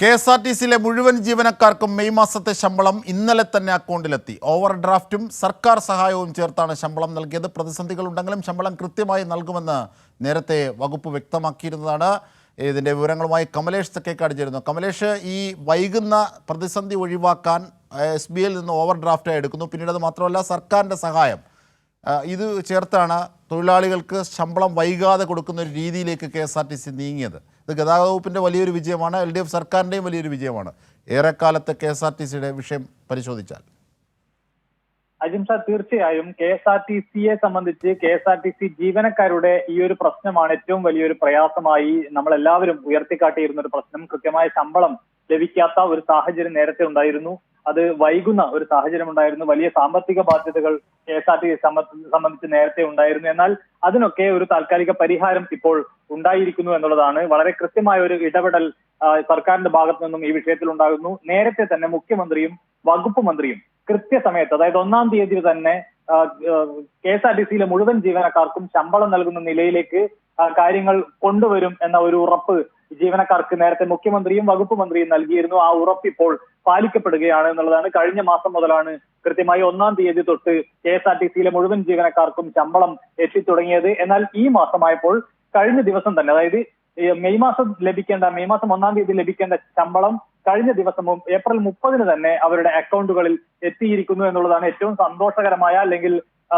KSRTCയിലെ മുഴുവൻ ജീവനക്കാർക്കും മെയ് മാസത്തെ ശമ്പളം ഇന്നലെ തന്നെ അക്കൗണ്ടിലെത്തി. ഓവർ ഡ്രാഫ്റ്റും സർക്കാർ സഹായവും ചേർത്താണ് ശമ്പളം നൽകിയത്. പ്രതിസന്ധികളുണ്ടെങ്കിലും ശമ്പളം കൃത്യമായി നൽകുമെന്ന് നേരത്തെ വകുപ്പ് വ്യക്തമാക്കിയിരുന്നതാണ്. ഇതിൻ്റെ വിവരങ്ങളുമായി കമലേഷ് തെക്കേക്കാട് ചേരുന്നു. കമലേഷ്, ഈ വൈകുന്ന പ്രതിസന്ധി ഒഴിവാക്കാൻ SBIയിൽ നിന്ന് ഓവർ ഡ്രാഫ്റ്റായി എടുക്കുന്നു. പിന്നീട് അത് മാത്രമല്ല, സർക്കാരിൻ്റെ സഹായം ഇത് ചേർത്താണ് തൊഴിലാളികൾക്ക് ശമ്പളം വൈകാതെ കൊടുക്കുന്ന ഒരു രീതിയിലേക്ക് KSRTC നീങ്ങിയത്. ഇത് ഗതാഗത വകുപ്പിൻ്റെ വലിയൊരു വിജയമാണ്, LDF സർക്കാരിൻ്റെയും വലിയൊരു വിജയമാണ്. ഏറെക്കാലത്തെ KSRTCയുടെ വിഷയം പരിശോധിച്ചാൽ അജിംഷ, തീർച്ചയായും KSRTCയെ സംബന്ധിച്ച് KSRTC ജീവനക്കാരുടെ ഈ ഒരു പ്രശ്നമാണ് ഏറ്റവും വലിയൊരു പ്രയാസമായി നമ്മളെല്ലാവരും ഉയർത്തിക്കാട്ടിയിരുന്ന ഒരു പ്രശ്നം. കൃത്യമായ ശമ്പളം ലഭിക്കാത്ത ഒരു സാഹചര്യം നേരത്തെ ഉണ്ടായിരുന്നു. അത് വൈകുന്ന ഒരു സാഹചര്യം ഉണ്ടായിരുന്നു. വലിയ സാമ്പത്തിക ബാധ്യതകൾ KSRTC സംബന്ധിച്ച് നേരത്തെ ഉണ്ടായിരുന്നു. എന്നാൽ അതിനൊക്കെ ഒരു താൽക്കാലിക പരിഹാരം ഇപ്പോൾ ഉണ്ടായിരിക്കുന്നു എന്നുള്ളതാണ്. വളരെ കൃത്യമായ ഒരു ഇടപെടൽ സർക്കാരിന്റെ ഭാഗത്തു നിന്നും ഈ വിഷയത്തിൽ ഉണ്ടാകുന്നു. നേരത്തെ തന്നെ മുഖ്യമന്ത്രിയും വകുപ്പ് മന്ത്രിയും കൃത്യസമയത്ത്, അതായത് 1-ാം തീയതി തന്നെ KSRTCയിലെ മുഴുവൻ ജീവനക്കാർക്കും ശമ്പളം നൽകുന്ന നിലയിലേക്ക് കാര്യങ്ങൾ കൊണ്ടുവരും എന്ന ഒരു ഉറപ്പ് ജീവനക്കാർക്ക് നേരത്തെ മുഖ്യമന്ത്രിയും വകുപ്പ് മന്ത്രിയും നൽകിയിരുന്നു. ആ ഉറപ്പ് ഇപ്പോൾ പാലിക്കപ്പെടുകയാണ് എന്നുള്ളതാണ്. കഴിഞ്ഞ മാസം മുതലാണ് കൃത്യമായി 1-ാം തീയതി തൊട്ട് KSRTCയിലെ മുഴുവൻ ജീവനക്കാർക്കും ശമ്പളം എത്തിത്തുടങ്ങിയത്. എന്നാൽ ഈ മാസമായപ്പോൾ കഴിഞ്ഞ ദിവസം തന്നെ, അതായത് മെയ് മാസം 1-ാം തീയതി ലഭിക്കേണ്ട ശമ്പളം കഴിഞ്ഞ ദിവസവും ഏപ്രിൽ 30-ന് തന്നെ അവരുടെ അക്കൗണ്ടുകളിൽ എത്തിയിരിക്കുന്നു എന്നുള്ളതാണ് ഏറ്റവും സന്തോഷകരമായ, അല്ലെങ്കിൽ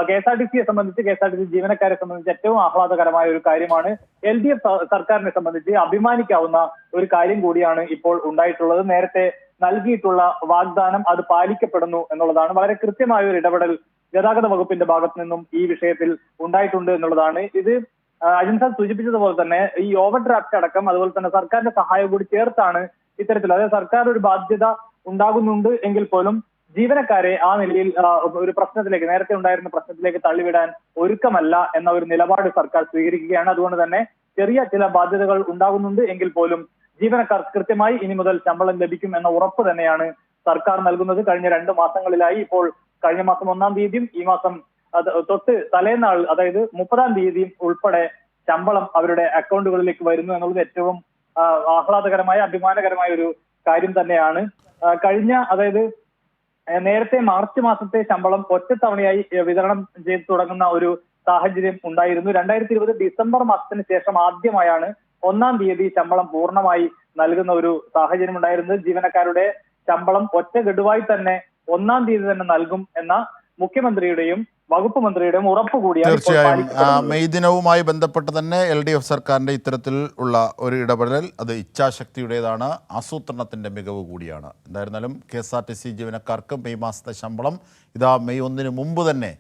KSRTCയെ സംബന്ധിച്ച്, KSRTC ജീവനക്കാരെ സംബന്ധിച്ച് ഏറ്റവും ആഹ്ലാദകരമായ ഒരു കാര്യമാണ്. LDF സർക്കാരിനെ സംബന്ധിച്ച് അഭിമാനിക്കാവുന്ന ഒരു കാര്യം കൂടിയാണ് ഇപ്പോൾ ഉണ്ടായിട്ടുള്ളത്. നേരത്തെ നൽകിയിട്ടുള്ള വാഗ്ദാനം അത് പാലിക്കപ്പെടുന്നു എന്നുള്ളതാണ്. വളരെ കൃത്യമായ ഒരു ഇടപെടൽ ഗതാഗത വകുപ്പിന്റെ ഭാഗത്തു നിന്നും ഈ വിഷയത്തിൽ ഉണ്ടായിട്ടുണ്ട് എന്നുള്ളതാണ്. ഇത് അജിൻസാ സൂചിപ്പിച്ചതുപോലെ തന്നെ ഈ ഓവർ ഡ്രാഫ്റ്റ് അടക്കം, അതുപോലെ തന്നെ സർക്കാരിന്റെ സഹായം കൂടി ചേർത്താണ് ഇത്തരത്തിൽ, അതായത് സർക്കാർ ഒരു ബാധ്യത ഉണ്ടാകുന്നുണ്ട് എങ്കിൽ പോലും ജീവനക്കാരെ ആ നിലയിൽ ഒരു പ്രശ്നത്തിലേക്ക്, നേരത്തെ ഉണ്ടായിരുന്ന പ്രശ്നത്തിലേക്ക് തള്ളിവിടാൻ ഒരുക്കമല്ല എന്ന ഒരു നിലപാട് സർക്കാർ സ്വീകരിക്കുകയാണ്. അതുകൊണ്ട് തന്നെ ചെറിയ ചില ബാധ്യതകൾ ഉണ്ടാകുന്നുണ്ട് എങ്കിൽ പോലും ജീവനക്കാർക്ക് കൃത്യമായി ഇനി മുതൽ ശമ്പളം ലഭിക്കും എന്ന ഉറപ്പ് തന്നെയാണ് സർക്കാർ നൽകുന്നത്. കഴിഞ്ഞ 2 മാസങ്ങളിലായി, ഇപ്പോൾ കഴിഞ്ഞ മാസം 1-ാം തീയതിയും ഈ മാസം തൊട്ട് തലേന്നാൾ, അതായത് 30-ാം തീയതിയും ഉൾപ്പെടെ ശമ്പളം അവരുടെ അക്കൗണ്ടുകളിലേക്ക് വരുന്നു എന്നുള്ളത് ഏറ്റവും ആഹ്ലാദകരമായ, അഭിമാനകരമായ ഒരു കാര്യം തന്നെയാണ്. അതായത് നേരത്തെ മാർച്ച് മാസത്തെ ശമ്പളം ഒറ്റത്തവണയായി വിതരണം ചെയ്ത് തുടങ്ങുന്ന ഒരു സാഹചര്യം ഉണ്ടായിരുന്നു. 2020 ഡിസംബർ മാസത്തിന് ശേഷം ആദ്യമായാണ് 1-ാം തീയതി ശമ്പളം പൂർണ്ണമായി നൽകുന്ന ഒരു സാഹചര്യം ഉണ്ടായിരുന്നത്. ജീവനക്കാരുടെ ശമ്പളം ഒറ്റ ഗഡുവായി തന്നെ 1-ാം തീയതി തന്നെ നൽകും എന്ന മുഖ്യമന്ത്രിയുടെയും വകുപ്പ് മന്ത്രിയുടെയും ഉറപ്പ് കൂടിയാണ്. തീർച്ചയായും മെയ് ദിനവുമായി ബന്ധപ്പെട്ട് തന്നെ LDF സർക്കാരിൻ്റെ ഇത്തരത്തിൽ ഉള്ള ഒരു ഇടപെടൽ അത് ഇച്ഛാശക്തിയുടേതാണ്, ആസൂത്രണത്തിൻ്റെ മികവ് കൂടിയാണ്. എന്തായിരുന്നാലും KSRTC ജീവനക്കാർക്ക് മെയ് മാസത്തെ ശമ്പളം ഇതാ മെയ് 1-ന് മുമ്പ് തന്നെ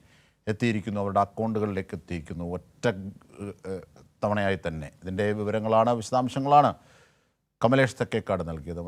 എത്തിയിരിക്കുന്നു, അവരുടെ അക്കൗണ്ടുകളിലേക്ക് എത്തിയിരിക്കുന്നു, ഒറ്റ തവണയായി തന്നെ. ഇതിൻ്റെ വിവരങ്ങളാണ്, വിശദാംശങ്ങളാണ് കമലേഷ് തെക്കേക്കാട് നൽകിയത്.